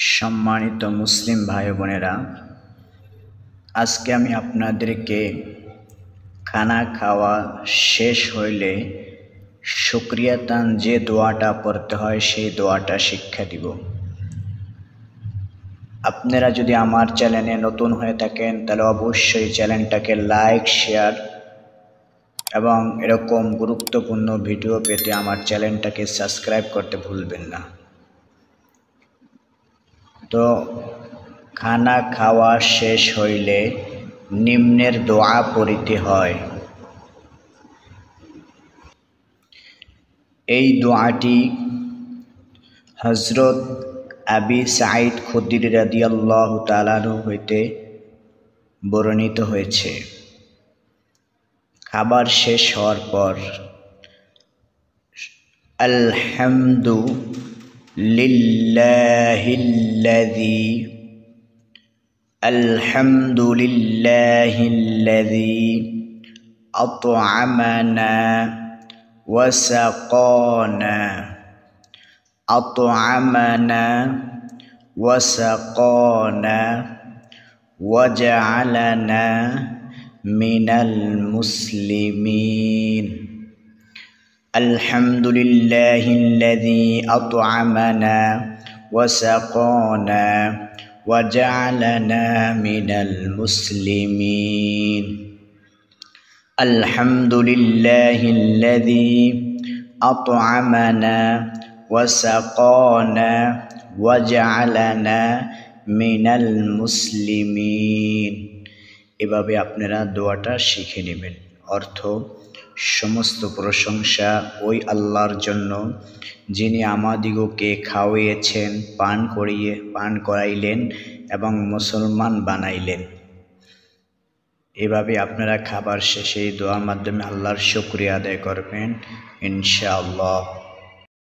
সম্মানিত মুসলিম ভাই বোনেরা, আজকে আমি আপনাদেরকে খানা খাওয়া শেষ হইলে শুকরিয়াতান যে দোয়াটা পড়তে হয় সেই দোয়াটা শিক্ষা দিব। আপনারা যদি আমার চ্যানেলে নতুন হয়ে থাকেন তাহলে অবশ্যই চ্যানেলটাকে লাইক, শেয়ার এবং এরকম গুরুত্বপূর্ণ ভিডিও পেতে আমার চ্যানেলটাকে সাবস্ক্রাইব করতে ভুলবেন না। তো খানা খাওয়া শেষ হইলে নিম্নের দোয়া পড়িতে হয়। এই দোয়াটি হযরত আবি সাঈদ খুদরি রাদিয়াল্লাহু তাআলা আনহু হইতে বর্ণিত হয়েছে। খাবার শেষ হওয়ার পর আলহামদুলিল্লাহিল্লাযী আত'আমানা ওয়া সাকানা ওয়া জা'আলানা মিনাল মুসলিমিন। আলহামদুলিল্লাহিল্লাযী আত'আমানা ওয়া সাকানা ওয়া জা'আলানা মিনাল মুসলিমিন। আলহামদুলিল্লাহিল্লাযী আত'আমানা ওয়া সাকানা ওয়া জা'আলানা মিনাল মুসলিমিন। এভাবে আপনারা দোয়াটা শিখে নেবেন। অর্থ: সমস্ত প্রশংসা ওই আল্লাহর জন্য যিনি আমাদিগকে খাওয়াইয়েছেন, পান করাইলেন এবং মুসলমান বানাইলেন। এভাবে আপনারা খাবার শেষে দোয়ার মাধ্যমে আল্লাহর শুকরিয়া আদায় করবেন ইনশাআল্লাহ।